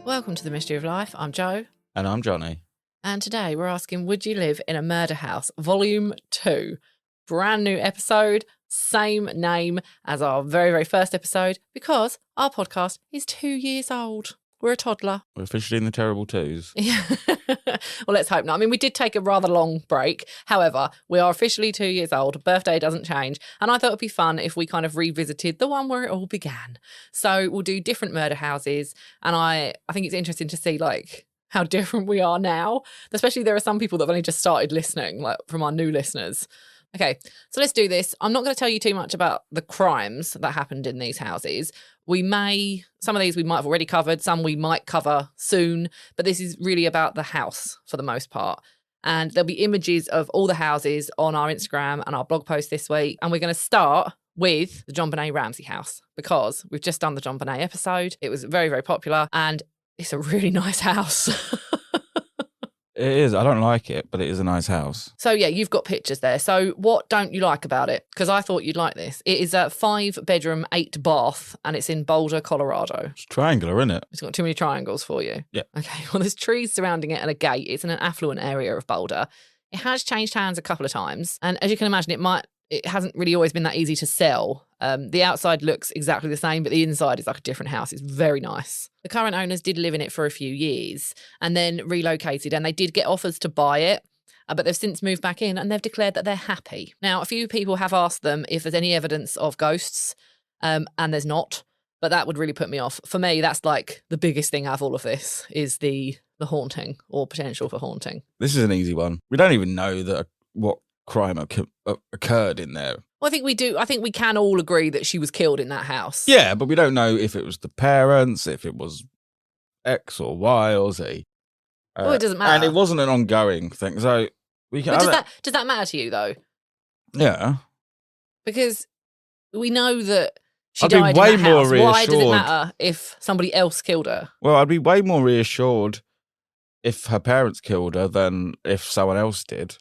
Welcome to The Mystery of Life. I'm Jo. And I'm Jonny. And today we're asking, would you live in a murder house? Volume 2. Brand new episode, same name as our very, very first episode, because our podcast is 2 years old. We're a toddler. We're officially in the terrible twos. Yeah. Well, let's hope not. I mean, we did take a rather long break. However, we are officially 2 years old. Birthday doesn't change. And I thought it'd be fun if we kind of revisited the one where it all began. So we'll do different murder houses. And I think it's interesting to see, like, how different we are now. Especially there are some people that have only just started listening, like from our new listeners. Okay, so let's do this. I'm not going to tell you too much about the crimes that happened in these houses. Some of these we might have already covered, some we might cover soon, but this is really about the house for the most part. And there'll be images of all the houses on our Instagram and our blog post this week. And we're going to start with the JonBenet Ramsey house because we've just done the JonBenet episode. It was very, very popular and it's a really nice house. It is. I don't like it, but it is a nice house. So, yeah, you've got pictures there. So what don't you like about it? Because I thought you'd like this. It is a 5-bedroom, 8-bath, and it's in Boulder, Colorado. It's triangular, isn't it? It's got too many triangles for you. Yeah. Okay, well, there's trees surrounding it and a gate. It's in an affluent area of Boulder. It has changed hands a couple of times. And as you can imagine, it hasn't really always been that easy to sell. The outside looks exactly the same, but the inside is like a different house. It's very nice. The current owners did live in it for a few years and then relocated, and they did get offers to buy it, but they've since moved back in and they've declared that they're happy. Now, a few people have asked them if there's any evidence of ghosts, and there's not, but that would really put me off. For me, that's like the biggest thing out of all of this is the haunting or potential for haunting. This is an easy one. We don't even know what crime occurred in there. Well, I think we do. I think we can all agree that she was killed in that house. Yeah, but we don't know if it was the parents, if it was X or Y or Z. Well, it doesn't matter. And it wasn't an ongoing thing, so we can. But does that matter to you though? Yeah, because we know that she I'd be died way in that more house. Why does it reassured. matter if somebody else killed her? Well, I'd be way more reassured if her parents killed her than if someone else did.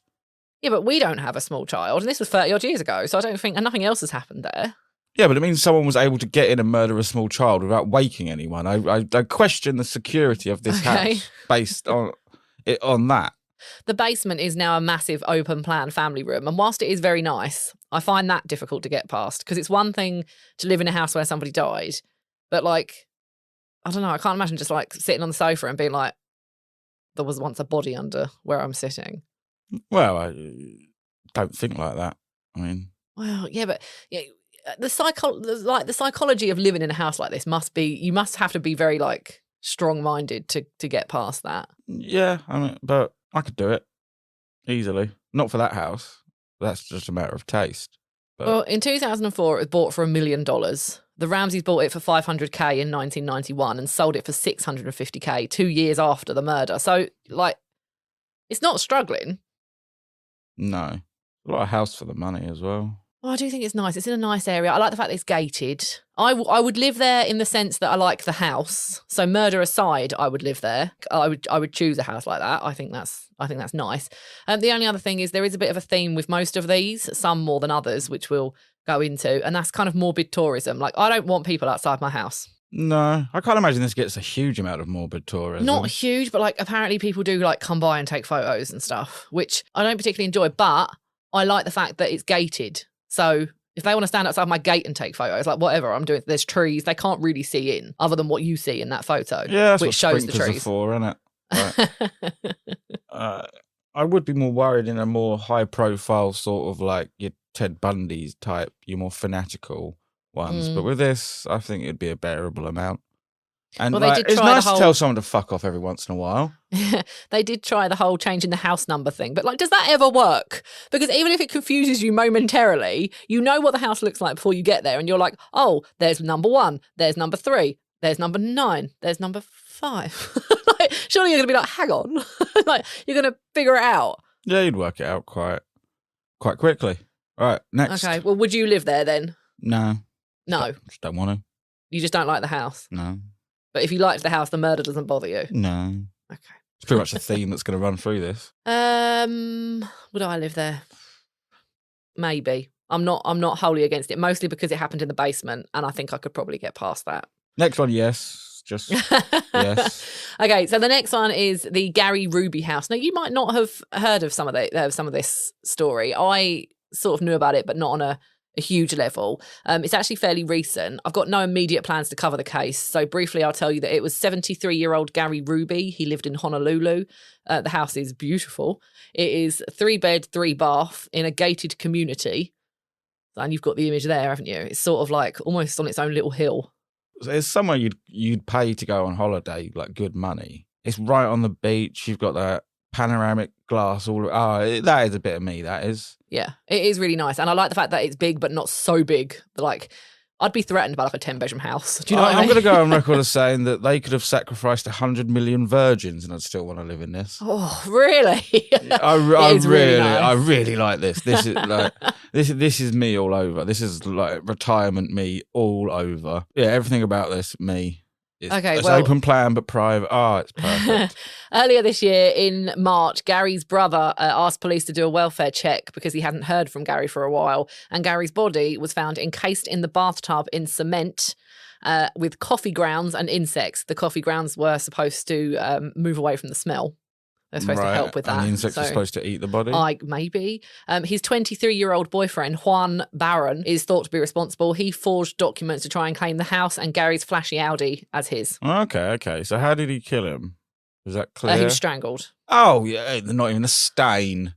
Yeah, but we don't have a small child, and this was 30-odd years ago, so I don't think, and nothing else has happened there. Yeah, but it means someone was able to get in and murder a small child without waking anyone. I question the security of this house based on that. The basement is now a massive open plan family room, and whilst it is very nice, I find that difficult to get past because it's one thing to live in a house where somebody died, but like, I don't know, I can't imagine just like sitting on the sofa and being like, there was once a body under where I'm sitting. Well, I don't think like that. I mean, well, yeah, but yeah, the psychology of living in a house like this you must have to be very like strong-minded to get past that. Yeah, I mean, but I could do it easily. Not for that house. That's just a matter of taste. But... Well, in 2004, it was bought for $1 million. The Ramseys bought it for $500K in 1991 and sold it for $650K 2 years after the murder. So, like, it's not struggling. No. A lot of house for the money as well. Well, I do think it's nice. It's in a nice area. I like the fact that it's gated. I would live there in the sense that I like the house. So murder aside, I would live there. I would choose a house like that. I think that's nice. The only other thing is there is a bit of a theme with most of these, some more than others, which we'll go into, and that's kind of morbid tourism. Like, I don't want people outside my house. No, I can't imagine this gets a huge amount of morbid tourism. Not huge, but like apparently people do like come by and take photos and stuff, which I don't particularly enjoy, but I like the fact that it's gated. So if they want to stand outside my gate and take photos, like whatever I'm doing, there's trees, they can't really see in other than what you see in that photo. Yeah, that's which what shows the sprinklers trees. are for, isn't it? Right. I would be more worried in a more high profile sort of like your Ted Bundy's type, your more fanatical ones. But with this, I think it'd be a bearable amount. And well, it's nice to tell someone to fuck off every once in a while. They did try the whole changing the house number thing, but like, does that ever work? Because even if it confuses you momentarily, you know what the house looks like before you get there, and you're like, oh, there's number 1, there's number 3, there's number 9, there's number 5. Like, surely you're gonna be like, hang on, like you're gonna figure it out. Yeah, you'd work it out quite quickly. All right, next. Okay, well, would you live there then? No. No. Just don't want to. You just don't like the house? No. But if you liked the house, the murder doesn't bother you? No. Okay. It's pretty much the theme that's going to run through this. Would I live there? Maybe. I'm not wholly against it, mostly because it happened in the basement, and I think I could probably get past that. Next one, yes. Just yes. Okay, so the next one is the Gary Ruby house. Now, you might not have heard of some of this story. I sort of knew about it, but not on a huge level. It's actually fairly recent. I've got no immediate plans to cover the case. So briefly, I'll tell you that it was 73-year-old Gary Ruby. He lived in Honolulu. The house is beautiful. It is 3-bed, 3-bath in a gated community. And you've got the image there, haven't you? It's sort of like almost on its own little hill. It's somewhere you'd pay to go on holiday, like good money. It's right on the beach. You've got that panoramic glass. That is a bit of me, that is. Yeah, it is really nice. And I like the fact that it's big, but not so big. Like, I'd be threatened by like a 10-bedroom house. Do you know what I mean? I'm going to go on record as saying that they could have sacrificed 100 million virgins and I'd still want to live in this. Oh, really? I really like this. This is like this is me all over. This is like retirement me all over. Yeah, everything about this me. It's open plan but private. It's perfect. Earlier this year in March, Gary's brother asked police to do a welfare check because he hadn't heard from Gary for a while. And Gary's body was found encased in the bathtub in cement with coffee grounds and insects. The coffee grounds were supposed to move away from the smell. They're supposed to help with that. And the insects are supposed to eat the body? Maybe. His 23-year-old boyfriend, Juan Barron, is thought to be responsible. He forged documents to try and claim the house and Gary's flashy Audi as his. Okay. So how did he kill him? Is that clear? He was strangled. Oh, yeah. Not even a stain.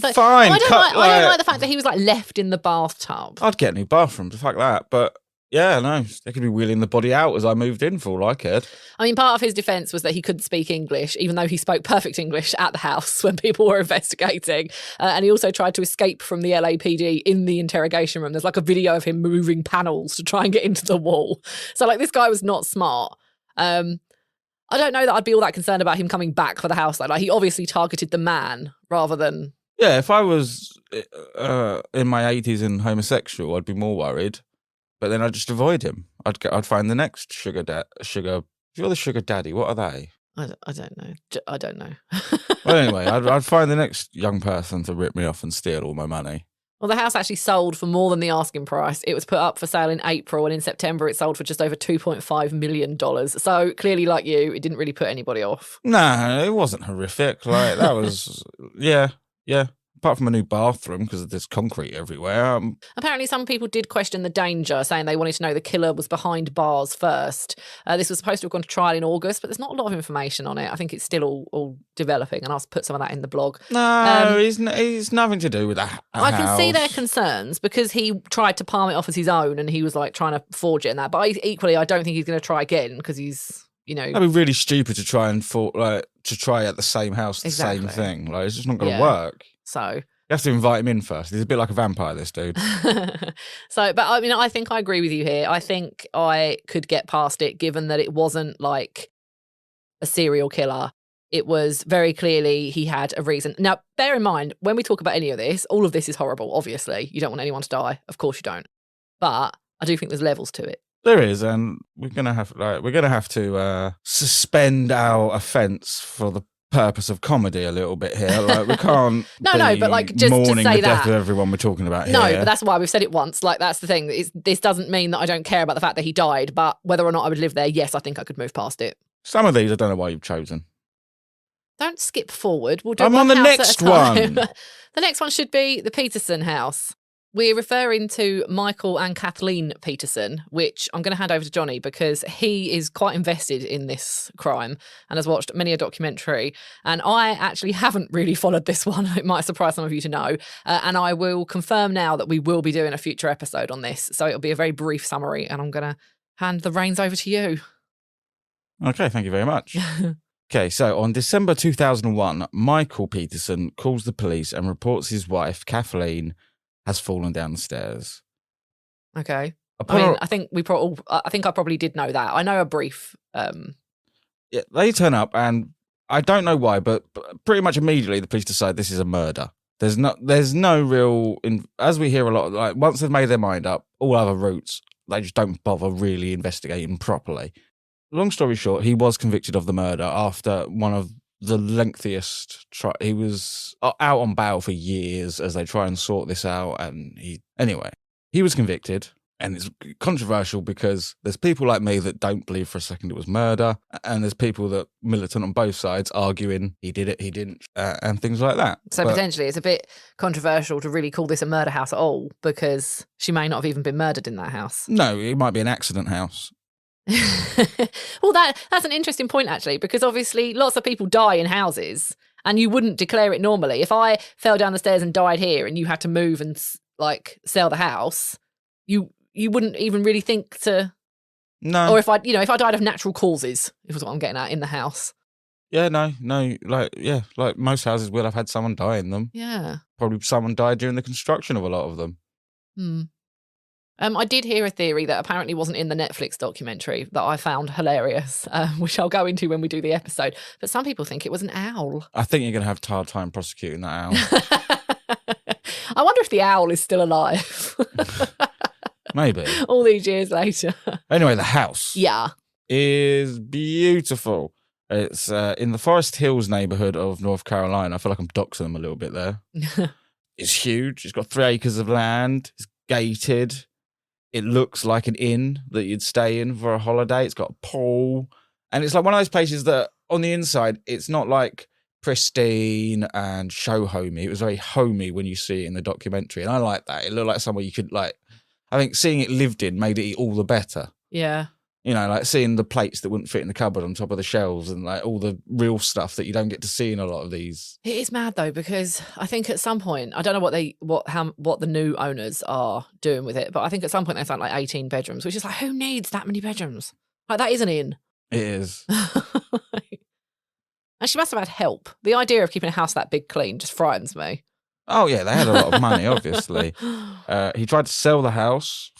But fine. I don't like the fact that he was like left in the bathtub. I'd get a new bathroom. Fuck that. But yeah, no, they could be wheeling the body out as I moved in for all I cared. I mean, part of his defence was that he couldn't speak English, even though he spoke perfect English at the house when people were investigating. And he also tried to escape from the LAPD in the interrogation room. There's like a video of him moving panels to try and get into the wall. So like this guy was not smart. I don't know that I'd be all that concerned about him coming back for the house. Like he obviously targeted the man rather than... Yeah, if I was in my 80s and homosexual, I'd be more worried. But then I'd just avoid him. I'd find the next sugar. If you're the sugar daddy, what are they? I don't know. I don't know. Well, anyway, I'd find the next young person to rip me off and steal all my money. Well, the house actually sold for more than the asking price. It was put up for sale in April, and in September it sold for just over $2.5 million. So clearly, like you, it didn't really put anybody off. No, it wasn't horrific. Like that was, yeah. Apart from a new bathroom because there's concrete everywhere. Apparently, some people did question the danger, saying they wanted to know the killer was behind bars first. This was supposed to have gone to trial in August, but there's not a lot of information on it. I think it's still all developing, and I'll put some of that in the blog. No, it's nothing to do with that. I can see their concerns because he tried to palm it off as his own, and he was like trying to forge it and that. But equally, I don't think he's going to try again because he's, you know, that'd be really stupid to try and try at the same house the same thing. Like it's just not going to work. So you have to invite him in first. He's a bit like a vampire, this dude. But I mean, I think I agree with you here. I think I could get past it, given that it wasn't like a serial killer. It was very clearly he had a reason. Now, bear in mind, when we talk about any of this, all of this is horrible. Obviously, you don't want anyone to die. Of course, you don't. But I do think there's levels to it. There is, and we're gonna have to suspend our offence for the purpose of comedy a little bit here. Like we can't no, but like just to say the death of everyone we're talking about here. No, but that's why we've said it once. Like that's the thing. This doesn't mean that I don't care about the fact that he died, but whether or not I would live there, yes, I think I could move past it. Some of these I don't know why you've chosen. Don't skip forward. We'll do I'm one on the house next at a time. one. The next one should be the Peterson house. We're referring to Michael and Kathleen Peterson, which I'm going to hand over to Jonny because he is quite invested in this crime and has watched many a documentary. And I actually haven't really followed this one. It might surprise some of you to know. And I will confirm now that we will be doing a future episode on this. So it'll be a very brief summary and I'm going to hand the reins over to you. Okay, thank you very much. Okay, so on December 2001, Michael Peterson calls the police and reports his wife, Kathleen, has fallen down the stairs. Okay. I think I probably did know that. I know a brief. Yeah, they turn up, and I don't know why, but pretty much immediately the police decide this is a murder. There's no real, as we hear a lot, like once they've made their mind up, all other routes, they just don't bother really investigating properly. Long story short, he was convicted of the murder after one of the lengthiest he was out on bail for years as they try and sort this out, and he was convicted. And it's controversial because there's people like me that don't believe for a second it was murder, and there's people that militant on both sides arguing he did it, he didn't, and things like that. So potentially it's a bit controversial to really call this a murder house at all, because she may not have even been murdered in that house. No, it might be an accident house. Well, that's an interesting point, actually, because obviously lots of people die in houses and you wouldn't declare it normally. If I fell down the stairs and died here and you had to move and sell the house, you wouldn't even really think to. No. Or if I died of natural causes, is what I'm getting at, in the house. Yeah, no, like most houses will have had someone die in them. Yeah. Probably someone died during the construction of a lot of them. I did hear a theory that apparently wasn't in the Netflix documentary that I found hilarious, which I'll go into when we do the episode. But some people think it was an owl. I think you're going to have a hard time prosecuting that owl. I wonder if the owl is still alive. Maybe. All these years later. Anyway, the house. Yeah. Is beautiful. It's in the Forest Hills neighborhood of North Carolina. I feel like I'm doxing them a little bit there. It's huge. It's got 3 acres of land. It's gated. It looks like an inn that you'd stay in for a holiday. It's got a pool. And it's like one of those places that on the inside, it's not like pristine and show homey. It was very homey when you see it in the documentary. And I like that. It looked like somewhere you could I think seeing it lived in made it all the better. Yeah. Like seeing the plates that wouldn't fit in the cupboard on top of the shelves and like all the real stuff that you don't get to see in a lot of these. It is mad though, because I think at some point, I don't know what the new owners are doing with it, but I think at some point they found like 18 bedrooms, which is like, who needs that many bedrooms? Like, that is an inn. It is. And she must have had help. The idea of keeping a house that big clean just frightens me. Oh, yeah, they had a lot of money, obviously. He tried to sell the house.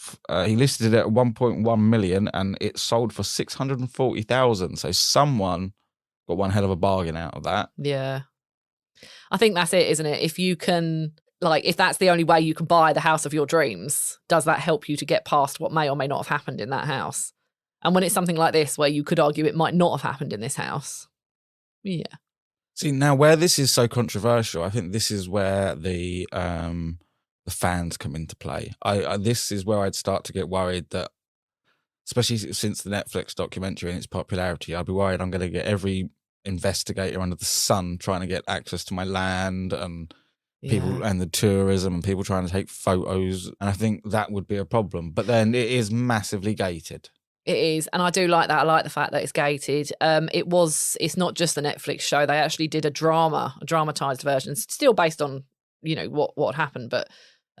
He listed it at 1.1 million and it sold for 640,000. So someone got one hell of a bargain out of that. Yeah. I think that's it, isn't it? If you can, if that's the only way you can buy the house of your dreams, does that help you to get past what may or may not have happened in that house? And when it's something like this, where you could argue it might not have happened in this house. Yeah. See, now where this is so controversial, I think this is where the fans come into play. This is where I'd start to get worried that, especially since the Netflix documentary and its popularity, I'd be worried I'm going to get every investigator under the sun trying to get access to my land and people and the tourism and people trying to take photos. And I think that would be a problem. But then it is massively gated. It is, and I do like that. I like the fact that it's gated. It's not just the Netflix show. They actually did a dramatized version, still based on, what happened, but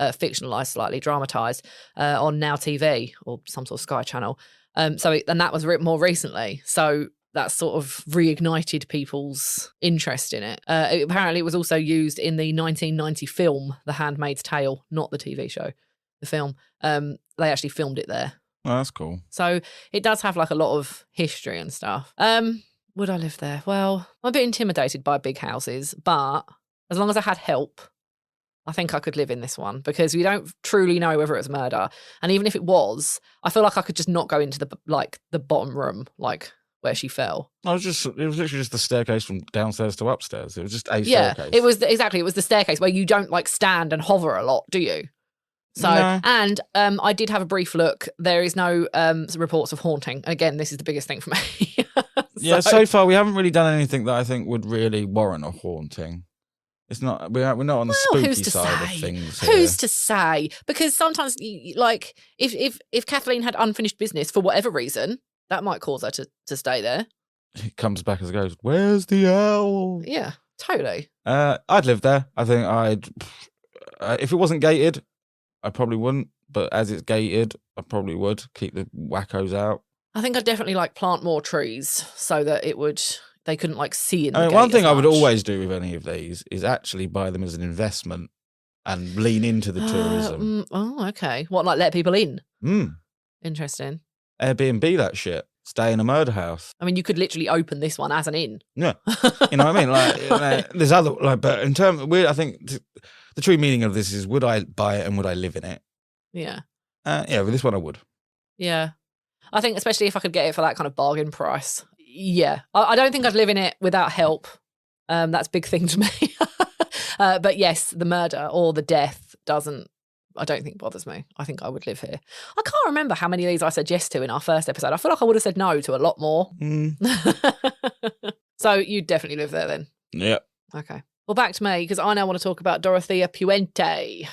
fictionalized slightly, dramatized on Now TV or some sort of Sky channel. And that was more recently. So that sort of reignited people's interest in it. Apparently, it was also used in the 1990 film, The Handmaid's Tale, not the TV show, the film. They actually filmed it there. Oh, that's cool. So it does have a lot of history and stuff. Would I live there? Well, I'm a bit intimidated by big houses, but as long as I had help, I think I could live in this one, because we don't truly know whether it was murder. And even if it was, I feel like I could just not go into the bottom room, where she fell. It was literally just the staircase from downstairs to upstairs. It was just a staircase. It was it was the staircase where you don't stand and hover a lot, do you? So, no. And I did have a brief look. There is no reports of haunting. Again, this is the biggest thing for me. So far we haven't really done anything that I think would really warrant a haunting. It's not. We're not on the spooky side of things here. Who's to say? Because sometimes, if Kathleen had unfinished business for whatever reason, that might cause her to stay there. He comes back and goes, "Where's the owl?" Yeah, totally. I'd live there. I think if it wasn't gated, I probably wouldn't, but as it's gated, I probably would keep the wackos out. I think I'd definitely plant more trees so that they couldn't see in the gate. One thing I would always do with any of these is actually buy them as an investment and lean into the tourism. Okay. What, let people in? Interesting. Airbnb that shit. Stay in a murder house. I mean, you could literally open this one as an inn. Yeah. You know what I mean? There's other, but in terms, I think the true meaning of this is, would I buy it and would I live in it? Yeah. With this one I would. Yeah. I think especially if I could get it for that kind of bargain price. Yeah. I don't think I'd live in it without help. That's a big thing to me. But yes, the murder or the death doesn't I don't think bothers me. I think I would live here. I can't remember how many of these I said yes to in our first episode. I feel like I would have said no to a lot more. So you'd definitely live there then? Yep. Okay. Well, back to me, because I now want to talk about Dorothea Puente.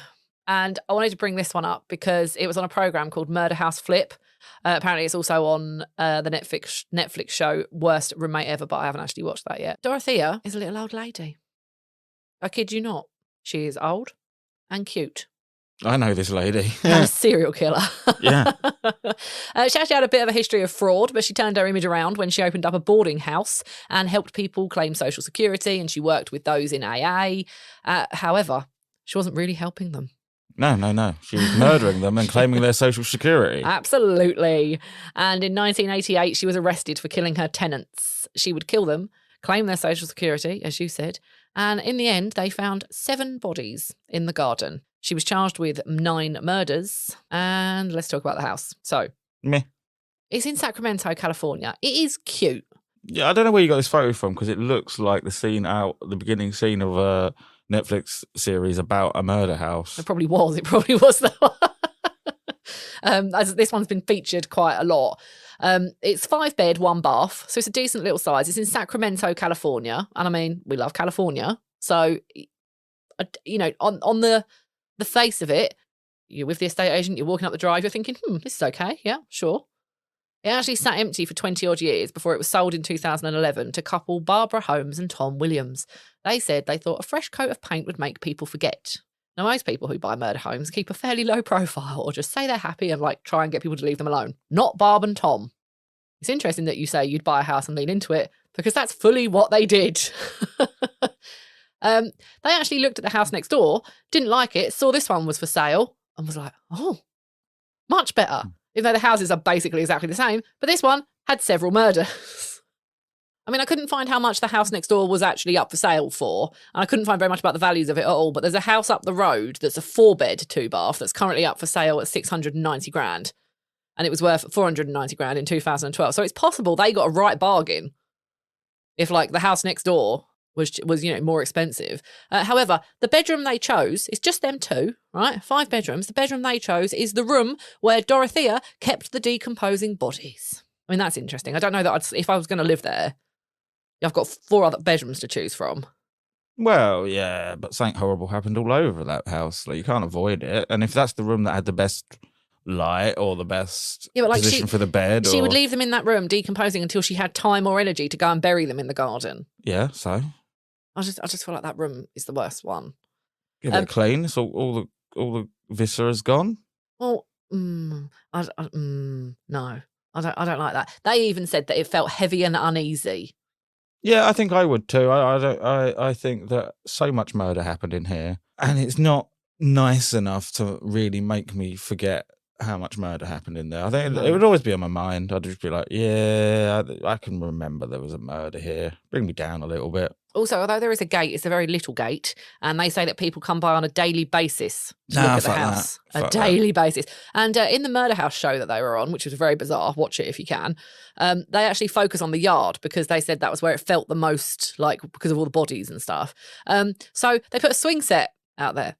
And I wanted to bring this one up because it was on a program called Murder House Flip. Apparently it's also on the Netflix show Worst Roommate Ever, but I haven't actually watched that yet. Dorothea is a little old lady. I kid you not. She is old and cute. I know this lady. And a serial killer. Yeah. She actually had a bit of a history of fraud, but she turned her image around when she opened up a boarding house and helped people claim social security, and she worked with those in AA. However, she wasn't really helping them. No. She was murdering them and claiming their social security. Absolutely. And in 1988, she was arrested for killing her tenants. She would kill them, claim their social security, as you said, and in the end, they found 7 bodies in the garden. She was charged with 9 murders, and let's talk about the house. So, Meh. It's in Sacramento, California. It is cute. Yeah, I don't know where you got this photo from because it looks like the beginning scene of a Netflix series about a murder house. It probably was. Though. As this one's been featured quite a lot. It's 5 bed, 1 bath, so it's a decent little size. It's in Sacramento, California, and I mean, we love California. So, on the face of it, you're with the estate agent, you're walking up the drive, you're thinking, this is okay, yeah, sure. It actually sat empty for 20-odd years before it was sold in 2011 to couple Barbara Holmes and Tom Williams. They said they thought a fresh coat of paint would make people forget. Now, most people who buy murder homes keep a fairly low profile or just say they're happy and try and get people to leave them alone. Not Barb and Tom. It's interesting that you say you'd buy a house and lean into it because that's fully what they did. They actually looked at the house next door, didn't like it, saw this one was for sale and was like, oh, much better. Even though the houses are basically exactly the same, but this one had several murders. I mean, I couldn't find how much the house next door was actually up for sale for, and I couldn't find very much about the values of it at all, but there's a house up the road that's a 4-bed, 2-bath that's currently up for sale at 690 grand, and it was worth 490 grand in 2012. So it's possible they got a right bargain if, the house next door was more expensive. However, the bedroom they chose is just them 2, right? 5 bedrooms. The bedroom they chose is the room where Dorothea kept the decomposing bodies. I mean, that's interesting. I don't know that if I was going to live there, I've got 4 other bedrooms to choose from. Well, yeah, but something horrible happened all over that house. You can't avoid it. And if that's the room that had the best light or the best position for the bed. She would leave them in that room decomposing until she had time or energy to go and bury them in the garden. Yeah, so? I just feel like that room is the worst one. Give it a clean. So all the viscera's gone. Well, no, I don't like that. They even said that it felt heavy and uneasy. Yeah, I think I would too. I think that so much murder happened in here, and it's not nice enough to really make me forget how much murder happened in there. I think it would always be on my mind. I'd just be like, yeah, I can remember there was a murder here. Bring me down a little bit. Also, although there is a gate, it's a very little gate, and they say that people come by on a daily basis to look at the house. A daily basis. And in the Murder House show that they were on, which was very bizarre, watch it if you can, they actually focus on the yard because they said that was where it felt the most, because of all the bodies and stuff. So they put a swing set out there.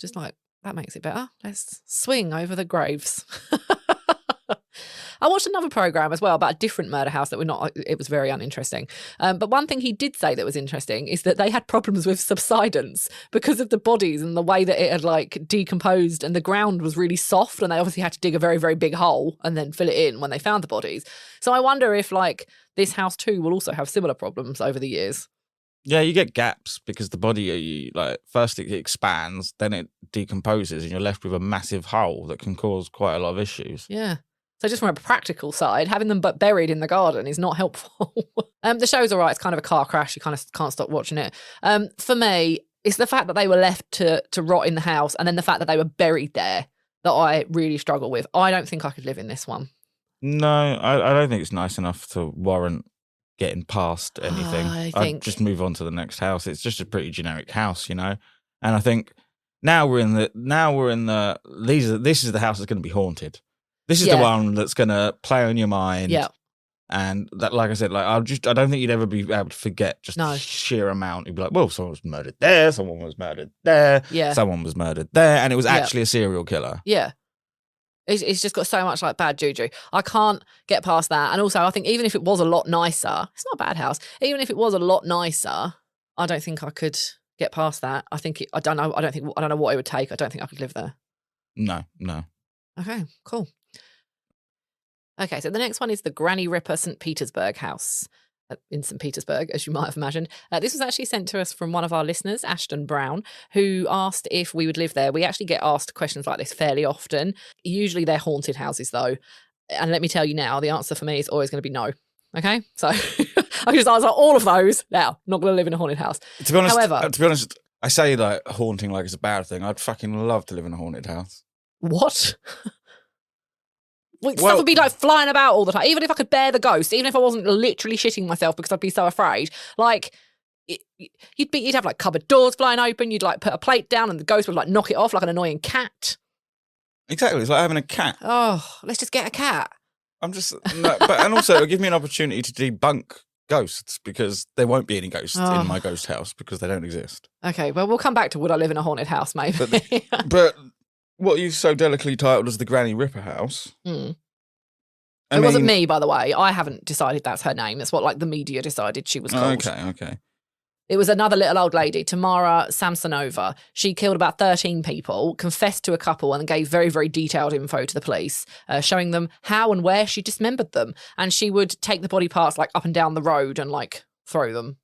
Just that makes it better. Let's swing over the graves. I watched another program as well about a different murder house it was very uninteresting. But one thing he did say that was interesting is that they had problems with subsidence because of the bodies and the way that it had decomposed, and the ground was really soft, and they obviously had to dig a very, very big hole and then fill it in when they found the bodies. So I wonder if this house too will also have similar problems over the years. Yeah, you get gaps because the body, first it expands, then it decomposes, and you're left with a massive hole that can cause quite a lot of issues. Yeah. So just from a practical side, having them buried in the garden is not helpful. The show's all right. It's kind of a car crash. You kind of can't stop watching it. For me, it's the fact that they were left to rot in the house, and then the fact that they were buried there that I really struggle with. I don't think I could live in this one. No, I don't think it's nice enough to warrant getting past anything. I'd just move on to the next house. It's just a pretty generic house, And I think this is the house that's going to be haunted. This is the one that's going to play on your mind And that, like I said, like I don't think you'd ever be able to forget just the sheer amount. You'd be like, well, someone was murdered there, someone was murdered there, someone was murdered there, and it was actually a serial killer. Yeah. It's just got so much like bad juju. I can't get past that. And also, I think even if it was a lot nicer, it's not a bad house. Even if it was a lot nicer, I don't think I could get past that. I don't know what it would take. I don't think I could live there. No. Okay, cool. Okay, so the next one is the Granny Ripper St. Petersburg house in St. Petersburg, as you might have imagined. This was actually sent to us from one of our listeners, Ashton Brown, who asked if we would live there. We actually get asked questions like this fairly often. Usually they're haunted houses, though. And let me tell you now, the answer for me is always going to be no. Okay? So I can just answer all of those now. Not going to live in a haunted house. To be honest, I say like haunting like it's a bad thing. I'd fucking love to live in a haunted house. What? Stuff would be like flying about all the time. Even if I could bear the ghost, even if I wasn't literally shitting myself because I'd be so afraid, like you'd have like cupboard doors flying open. You'd like put a plate down and the ghost would like knock it off like an annoying cat. Exactly, it's like having a cat. Oh, let's just get a cat. And also it'll give me an opportunity to debunk ghosts because there won't be any ghosts in my ghost house because they don't exist. Okay, well we'll come back to would I live in a haunted house, maybe. But what you so delicately titled as the Granny Ripper house. It wasn't me, by the way. I haven't decided that's her name. That's what like the media decided she was called. Okay. It was another little old lady, Tamara Samsonova. She killed about 13 people, confessed to a couple and gave very, very detailed info to the police, showing them how and where she dismembered them. And she would take the body parts like up and down the road and like throw them.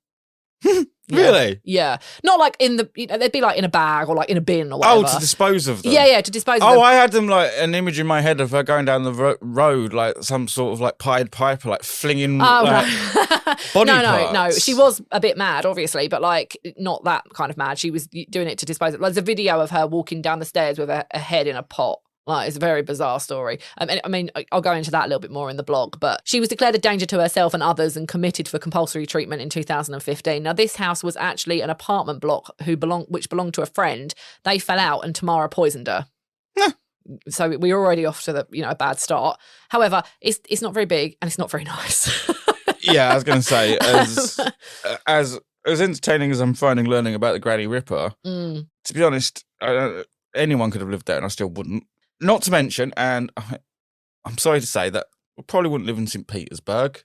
Really? Yeah. Not like they'd be like in a bag or like in a bin or whatever. Oh, to dispose of them? Yeah, to dispose of them. Oh, I had them like an image in my head of her going down the road like some sort of like Pied Piper, like flinging body parts. No. She was a bit mad, obviously, but like not that kind of mad. She was doing it to dispose of. There's a video of her walking down the stairs with a head in a pot. Like, it's a very bizarre story. I mean, I'll go into that a little bit more in the blog, but she was declared a danger to herself and others and committed for compulsory treatment in 2015. Now, this house was actually an apartment block which belonged to a friend. They fell out and Tamara poisoned her. So we're already off to a bad start. However, it's not very big and it's not very nice. Yeah, I was going to say, as entertaining as I'm finding learning about the Granny Ripper, to be honest, anyone could have lived there and I still wouldn't. Not to mention, and I'm sorry to say that we probably wouldn't live in St. Petersburg.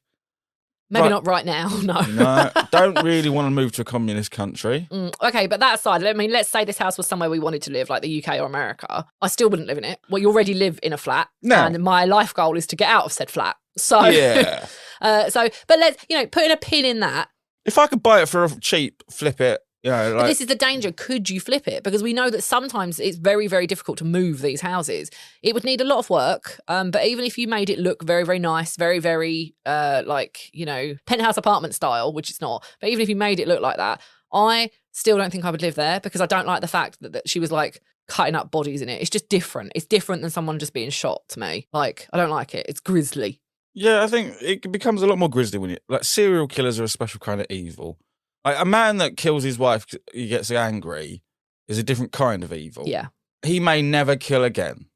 Maybe not right now, no. No, don't really want to move to a communist country. Okay, but that aside, I mean, let's say this house was somewhere we wanted to live, like the UK or America. I still wouldn't live in it. Well, you already live in a flat, and my life goal is to get out of said flat. So, yeah. But let's, putting a pin in that. If I could buy it for cheap, flip it. But this is the danger. Could you flip it? Because we know that sometimes it's very, very difficult to move these houses. It would need a lot of work. But even if you made it look very, very nice, very, very penthouse apartment style, which it's not. But even if you made it look like that, I still don't think I would live there because I don't like the fact that she was like cutting up bodies in it. It's just different. It's different than someone just being shot to me. Like, I don't like it. It's grisly. Yeah, I think it becomes a lot more grisly when serial killers are a special kind of evil. Like a man that kills his wife, he gets angry, is a different kind of evil. Yeah, he may never kill again.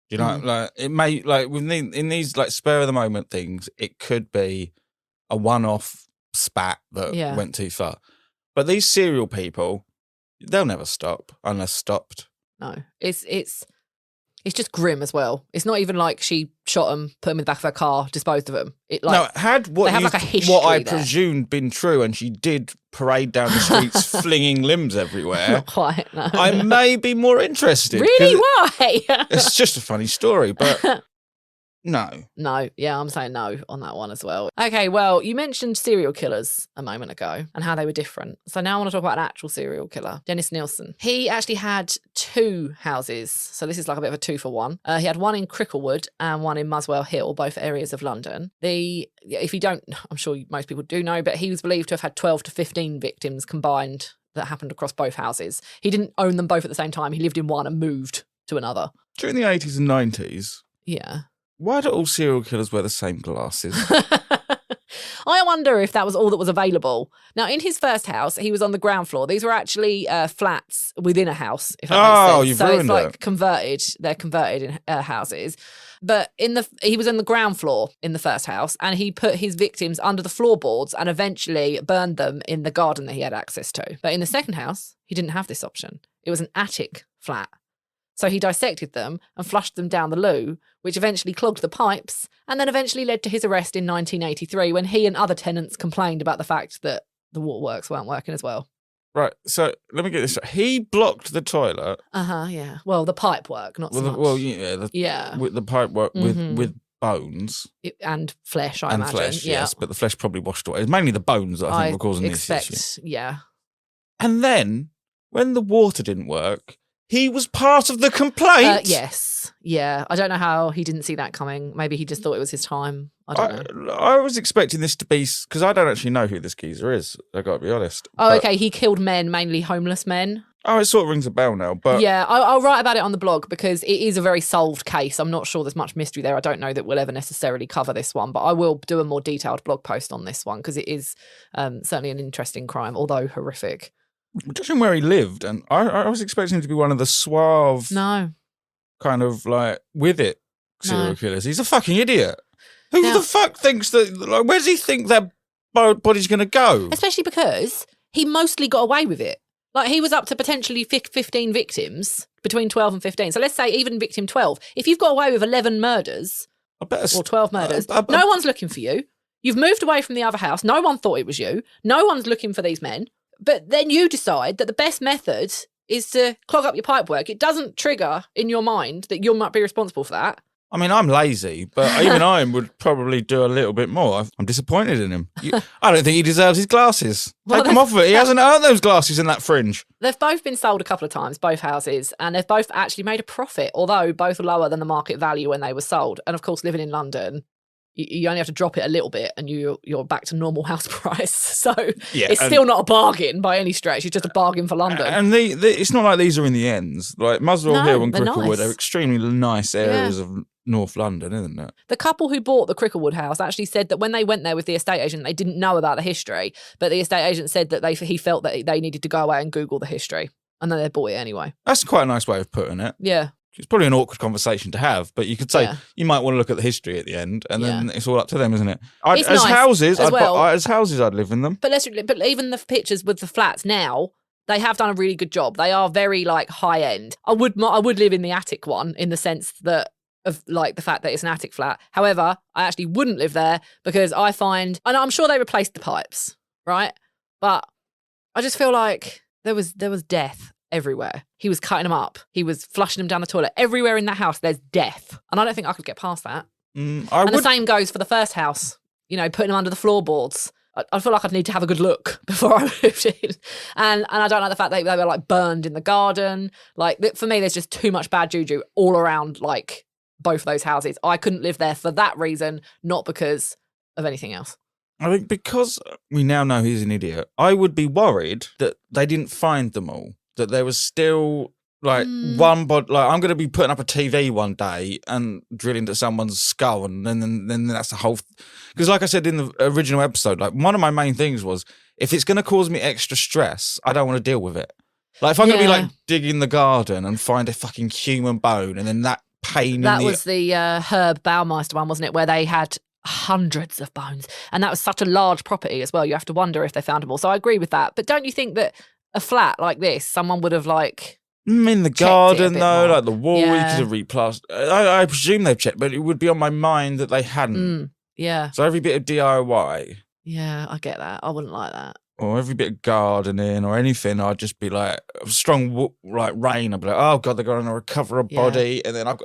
You know, like it may in these like spur of the moment things, it could be a one-off spat that went too far. But these serial people, they'll never stop unless stopped. No, it's just grim as well. It's not even like she shot them, put them in the back of her car, disposed of them. What I presumed been true, and she did parade down the streets flinging limbs everywhere. Not quite, no. I may be more interested. Really? Why? It's just a funny story, but no. No, yeah, I'm saying no on that one as well. Okay, well, you mentioned serial killers a moment ago and how they were different. So now I want to talk about an actual serial killer, Dennis Nilsen. He actually had 2 houses. So this is like a bit of a 2-for-1. He had one in Cricklewood and one in Muswell Hill, both areas of London. If you don't, I'm sure most people do know, but he was believed to have had 12 to 15 victims combined that happened across both houses. He didn't own them both at the same time. He lived in one and moved to another. During the 80s and 90s? Yeah. Why do all serial killers wear the same glasses? I wonder if that was all that was available. Now, in his first house, he was on the ground floor. These were actually flats within a house, if that makes sense. You've so ruined it's like it. converted. They're converted in houses. But he was on the ground floor in the first house, and he put his victims under the floorboards and eventually burned them in the garden that he had access to. But in the second house, he didn't have this option. It was an attic flat. So he dissected them and flushed them down the loo, which eventually clogged the pipes and then eventually led to his arrest in 1983 when he and other tenants complained about the fact that the waterworks weren't working as well. Right, so let me get this right. He blocked the toilet. Yeah. Well, the pipe work, not so much. With the pipe work with bones. And flesh, I and imagine. Flesh, yeah. yes, but the flesh probably washed away. It's mainly the bones that I think were causing this issue. Yeah. And then, when the water didn't work, he was part of the complaint. Yes. Yeah. I don't know how he didn't see that coming. Maybe he just thought it was his time. I don't know. I was expecting this to be... Because I don't actually know who this geezer is, I got to be honest. Okay. He killed men, mainly homeless men. Oh, it sort of rings a bell now, but... Yeah, I'll write about it on the blog because it is a very solved case. I'm not sure there's much mystery there. I don't know that we'll ever necessarily cover this one, but I will do a more detailed blog post on this one because it is certainly an interesting crime, although horrific. Judging where he lived, and I was expecting him to be one of the suave... No. Kind of like, with it serial killers. He's a fucking idiot. Who the fuck thinks that... Like, where does he think that body's going to go? Especially because he mostly got away with it. Like, he was up to potentially 15 victims, between 12 and 15. So let's say even victim 12. If you've got away with 11 murders, or 12 murders, no one's looking for you. You've moved away from the other house. No one thought it was you. No one's looking for these men. But then you decide that the best method is to clog up your pipework. It doesn't trigger in your mind that you might be responsible for that. I mean, I'm lazy, but even I would probably do a little bit more. I'm disappointed in him. I don't think he deserves his glasses. Take him off of it. He hasn't earned those glasses in that fringe. They've both been sold a couple of times, both houses, and they've both actually made a profit, although both are lower than the market value when they were sold. And of course, living in London, you only have to drop it a little bit and you're back to normal house price. So it's still not a bargain by any stretch. It's just a bargain for London. And it's not like these are in the ends. Like Muswell Hill and Cricklewood are extremely nice areas of North London, isn't it? The couple who bought the Cricklewood house actually said that when they went there with the estate agent, they didn't know about the history, but the estate agent said that he felt that they needed to go away and Google the history, and then they bought it anyway. That's quite a nice way of putting it. Yeah. It's probably an awkward conversation to have, but you could say you might want to look at the history at the end, and then it's all up to them, isn't it? As houses, I'd live in them. But even the pictures with the flats now, they have done a really good job. They are very like high end. I would live in the attic one in the sense that of like the fact that it's an attic flat. However, I actually wouldn't live there because I find, and I'm sure they replaced the pipes, right? But I just feel like there was death everywhere. He was cutting them up. He was flushing them down the toilet. Everywhere in that house, there's death. And I don't think I could get past that. The same goes for the first house, putting them under the floorboards. I feel like I'd need to have a good look before I moved in. And I don't like the fact that they were like burned in the garden. Like for me, there's just too much bad juju all around like both of those houses. I couldn't live there for that reason, not because of anything else. I think because we now know he's an idiot, I would be worried that they didn't find them all. That there was still like one body. Like I'm going to be putting up a TV one day and drilling into someone's skull, and then that's the whole. Because like I said in the original episode, like one of my main things was if it's going to cause me extra stress, I don't want to deal with it. Like if I'm going to be like digging the garden and find a fucking human bone, and then that pain. That was the Herb Baumeister one, wasn't it? Where they had hundreds of bones, and that was such a large property as well. You have to wonder if they found them all. So I agree with that. But don't you think that a flat like this, someone would have like in the garden though, more. Like the wall, you could have replastered. I presume they've checked, but it would be on my mind that they hadn't. Yeah. So every bit of DIY. Yeah, I get that. I wouldn't like that. Or every bit of gardening or anything, I'd just be like strong like rain. I'd be like, oh god, they're going to recover a body, and then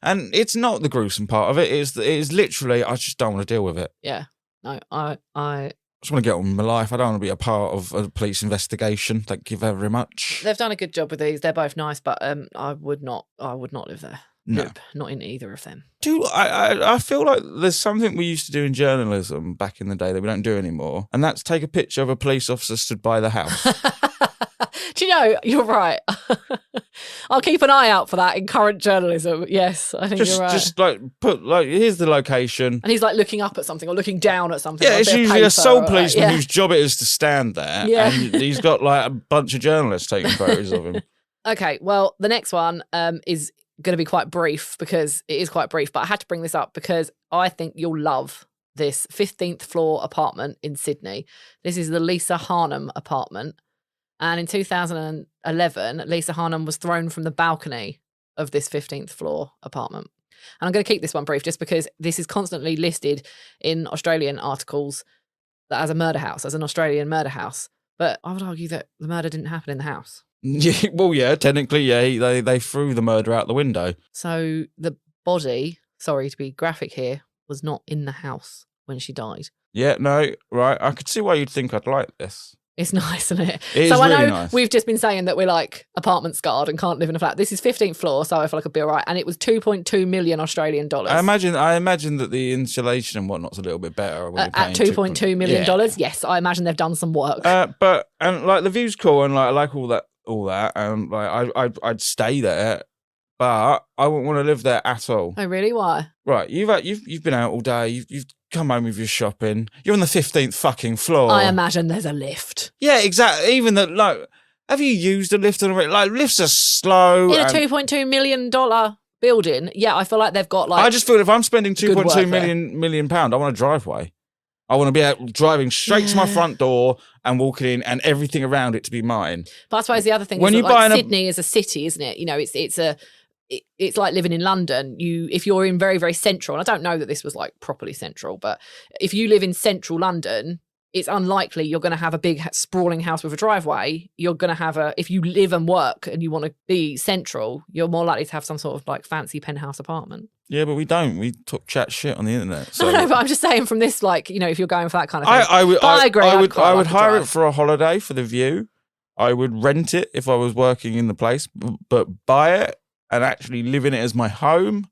and it's not the gruesome part of it. It is literally I just don't want to deal with it. Yeah. No, I just want to get on with my life. I don't want to be a part of a police investigation. Thank you very much. They've done a good job with these. They're both nice, but I would not live there. No. Nope, not in either of them. I feel like there's something we used to do in journalism back in the day that we don't do anymore, and that's take a picture of a police officer stood by the house. Do you know, you're right. I'll keep an eye out for that in current journalism. Yes, I think you're right. Just like put like here's the location. And he's like looking up at something or looking down at something. Yeah, or it's bit of usually a paper sole or policeman whose job it is to stand there. Yeah. And he's got like a bunch of journalists taking photos of him. Okay, well, the next one is going to be quite brief because it is quite brief, but I had to bring this up because I think you'll love this 15th floor apartment in Sydney. This is the Lisa Harnham apartment. And in 2011, Lisa Harnham was thrown from the balcony of this 15th floor apartment. And I'm going to keep this one brief just because this is constantly listed in Australian articles as a murder house, as an Australian murder house. But I would argue that the murder didn't happen in the house. Yeah, well, yeah, technically, yeah, they threw the murder out the window. So the body, sorry to be graphic here, was not in the house when she died. Yeah, no, right. I could see why you'd think I'd like this. It's nice, isn't it? It is so I really know nice. We've just been saying that we're like apartment scarred and can't live in a flat. This is 15th floor, so I feel like I'd be all right. And it was 2.2 million Australian dollars. I imagine that the insulation and whatnot's a little bit better. When At $2.2 million dollars, yes, I imagine they've done some work. But like the view's cool and like I like all that. Like I'd stay there, but I wouldn't want to live there at all. Oh, really? Why? Right, you've been out all day. You've come home with your shopping. You're on the 15th fucking floor. I imagine there's a lift. Yeah, exactly. Even that, like, have you used a lift on a like lifts are slow in a $2.2 million building? Yeah, I feel like they've got like. I just feel if I'm spending 2.2 million pound, I want a driveway. I want to be out driving straight to my front door and walking in, and everything around it to be mine. But I suppose the other thing is that, like, Sydney is a city, isn't it? You know, it's like living in London. If you're in very, very central, and I don't know that this was like properly central, but if you live in central London, it's unlikely you're going to have a big sprawling house with a driveway. You're going to have if you live and work and you want to be central, you're more likely to have some sort of like fancy penthouse apartment. Yeah, but we don't. We talk chat shit on the internet. So. No, but I'm just saying from this, like, you know, if you're going for that kind of thing. I agree. I would hire it for a holiday for the view. I would rent it if I was working in the place, but buy it and actually live in it as my home,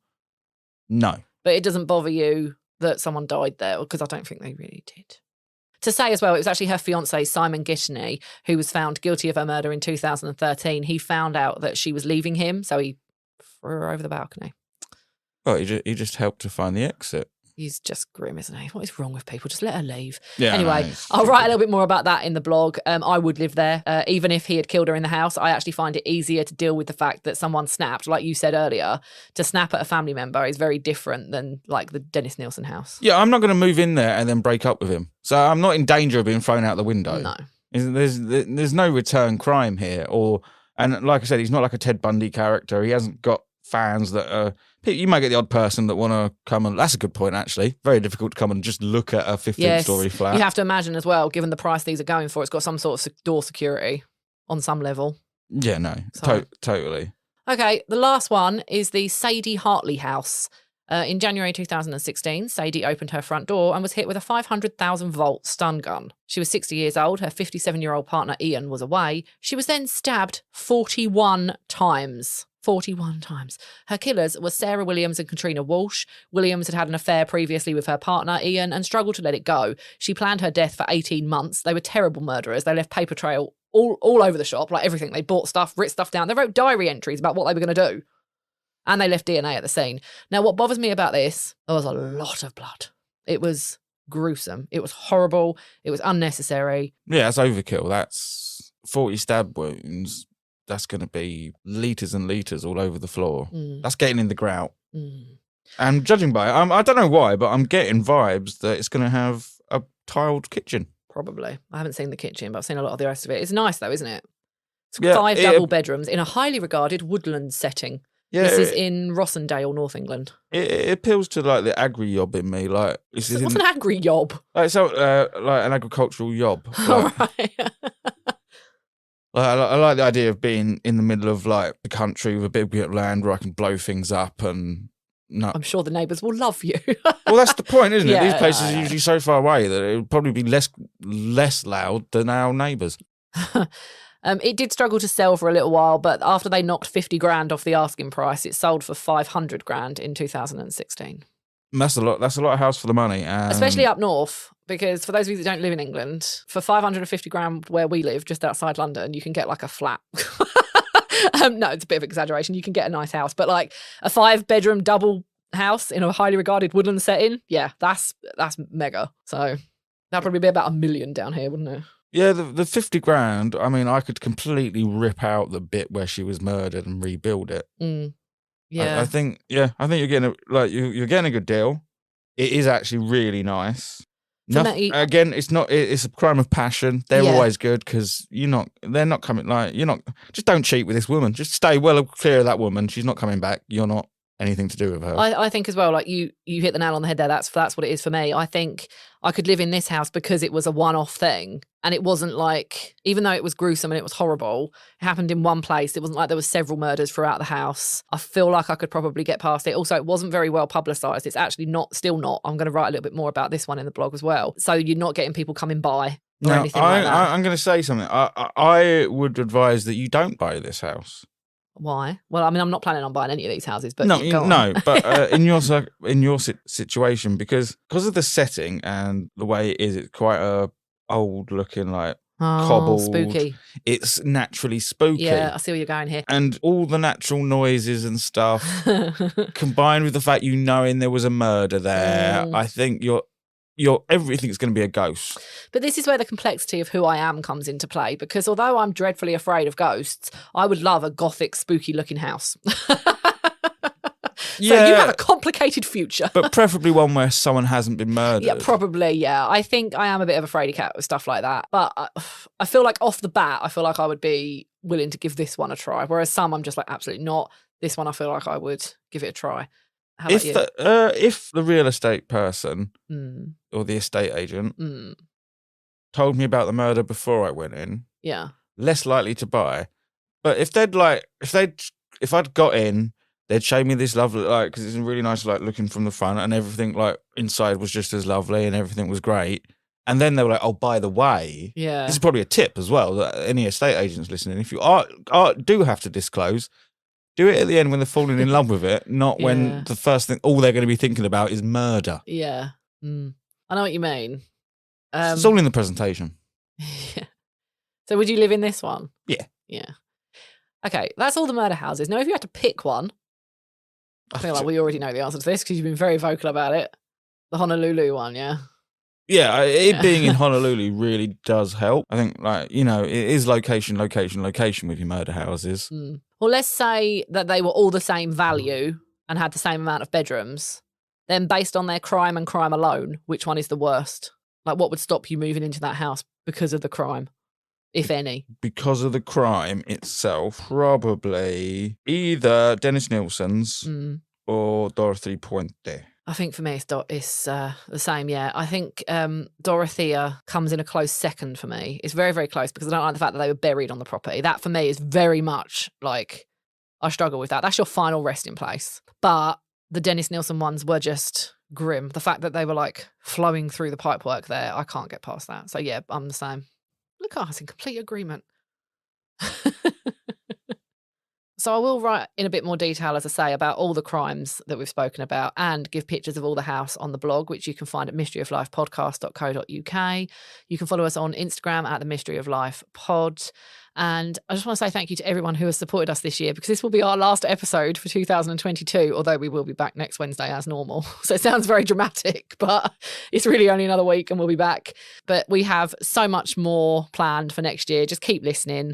no. But it doesn't bother you that someone died there, because I don't think they really did. To say as well, it was actually her fiancé, Simon Gishny, who was found guilty of her murder in 2013. He found out that she was leaving him, so he threw her over the balcony. Well, he just helped to find the exit. He's just grim, isn't he? What is wrong with people? Just let her leave. Yeah, anyway, I'll write a little bit more about that in the blog. I would live there. Even if he had killed her in the house, I actually find it easier to deal with the fact that someone snapped, like you said earlier. To snap at a family member is very different than like the Dennis Nielsen house. Yeah, I'm not going to move in there and then break up with him. So I'm not in danger of being thrown out the window. No. There's no return crime here. And like I said, he's not like a Ted Bundy character. He hasn't got fans that are... You might get the odd person that want to come and... That's a good point, actually. Very difficult to come and just look at a 15-story flat. You have to imagine as well, given the price these are going for, it's got some sort of door security on some level. Yeah, no, totally. Okay, the last one is the Sadie Hartley house. In January 2016, Sadie opened her front door and was hit with a 500,000-volt stun gun. She was 60 years old. Her 57-year-old partner, Ian, was away. She was then stabbed 41 times. 41 times. Her killers were Sarah Williams and Katrina Walsh. Williams had had an affair previously with her partner, Ian, and struggled to let it go. She planned her death for 18 months. They were terrible murderers. They left paper trail all over the shop, like everything. They bought stuff, writ stuff down. They wrote diary entries about what they were going to do. And they left DNA at the scene. Now, what bothers me about this, there was a lot of blood. It was gruesome. It was horrible. It was unnecessary. Yeah, that's overkill. That's 40 stab wounds. That's going to be litres and litres all over the floor. That's getting in the grout. And judging by it, I don't know why, but I'm getting vibes that it's going to have a tiled kitchen. Probably. I haven't seen the kitchen, but I've seen a lot of the rest of it. It's nice, though, isn't it? It's 5 double bedrooms in a highly regarded woodland setting. Yeah, this is in Rossendale, North England. It appeals to like the agri-yob in me. Like, what's an agri-yob? Like, like an agricultural yob. Like, all right. I like the idea of being in the middle of like the country with a big bit of land where I can blow things up and. No. I'm sure the neighbours will love you. Well, that's the point, isn't it? These places are usually so far away that it would probably be less loud than our neighbours. It did struggle to sell for a little while, but after they knocked 50 grand off the asking price, it sold for 500 grand in 2016. That's a lot. That's a lot of house for the money. Especially up north, because for those of you that don't live in England, for 550 grand where we live, just outside London, you can get like a flat. No, it's a bit of exaggeration. You can get a nice house, but like a 5-bedroom double house in a highly regarded woodland setting, yeah, that's mega. So that'd probably be about $1 million down here, wouldn't it? Yeah, the 50 grand, I mean, I could completely rip out the bit where she was murdered and rebuild it. Yeah. I think you're getting you're getting a good deal. It is actually really nice. Again, it's a crime of passion. They're always good because they're not coming, just don't cheat with this woman. Just stay well clear of that woman. She's not coming back. You're not anything to do with her. I think as well, like you hit the nail on the head there. That's what it is for me. I think I could live in this house because it was a one-off thing. And it wasn't like, even though it was gruesome and it was horrible, it happened in one place. It wasn't like there was several murders throughout the house. I feel like I could probably get past it. Also, it wasn't very well publicised. It's actually still not. I'm going to write a little bit more about this one in the blog as well. So you're not getting people coming by or anything like that. I'm going to say something. I would advise that you don't buy this house. Why? Well, I mean, I'm not planning on buying any of these houses, but but in your situation, because of the setting and the way it is, it's quite a old looking, like cobbled, spooky. It's naturally spooky. Yeah, I see where you're going here. And all the natural noises and stuff, combined with the fact knowing there was a murder there, I think everything's going to be a ghost. But this is where the complexity of who I am comes into play, because although I'm dreadfully afraid of ghosts, I would love a gothic, spooky looking house. So you have a complicated future. But preferably one where someone hasn't been murdered. Yeah, probably, yeah. I think I am a bit of a fraidy cat with stuff like that. But I feel like off the bat, I feel like I would be willing to give this one a try. Whereas some I'm just like, absolutely not. This one I feel like I would give it a try. How about you? If the real estate person or the estate agent told me about the murder before I went in, less likely to buy. But if I'd got in, they'd show me this lovely, because it's really nice, looking from the front, and everything inside was just as lovely and everything was great. And then they were like, "Oh, by the way, this is probably a tip as well that any estate agents listening, if you do have to disclose, do it at the end when they're falling in love with it, not when the first thing all they're going to be thinking about is murder." Yeah, I know what you mean. It's all in the presentation. Yeah. So, would you live in this one? Yeah. Yeah. Okay, that's all the murder houses. Now, if you had to pick one. I feel like we already know the answer to this because you've been very vocal about it. The Honolulu one, yeah? Yeah, it being in Honolulu really does help. I think, it is location with your murder houses. Well, let's say that they were all the same value and had the same amount of bedrooms. Then based on their crime and crime alone, which one is the worst? Like, what would stop you moving into that house because of the crime, if any? Because of the crime itself, probably either Dennis Nilsson's or Dorothy Puente. I think for me it's the same, yeah. I think Dorothea comes in a close second for me. It's very, very close because I don't like the fact that they were buried on the property. That for me is very much like, I struggle with that. That's your final resting place. But the Dennis Nilsson ones were just grim. The fact that they were flowing through the pipework there, I can't get past that. So yeah, I'm the same. Look at us in complete agreement. So I will write in a bit more detail, as I say, about all the crimes that we've spoken about and give pictures of all the house on the blog, which you can find at mysteryoflifepodcast.co.uk. You can follow us on Instagram at the Mystery of Life Pod. And I just want to say thank you to everyone who has supported us this year, because this will be our last episode for 2022, although we will be back next Wednesday as normal. So it sounds very dramatic, but it's really only another week and we'll be back. But we have so much more planned for next year. Just keep listening.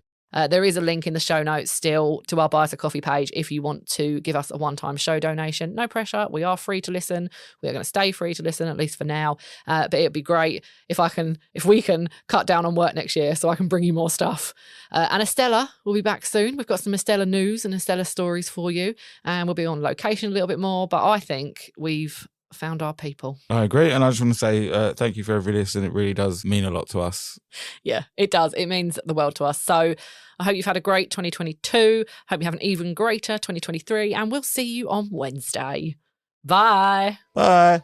There is a link in the show notes still to our Buy Us a Coffee page if you want to give us a one-time show donation. No pressure. We are free to listen. We are going to stay free to listen, at least for now. But it'd be great if we can cut down on work next year so I can bring you more stuff. And Estella will be back soon. We've got some Estella news and Estella stories for you. And we'll be on location a little bit more. But I think we've found our people. I agree. And I just want to say thank you for every listen. It really does mean a lot to us. Yeah, it does. It means the world to us. So I hope you've had a great 2022. Hope you have an even greater 2023. And we'll see you on Wednesday. Bye. Bye.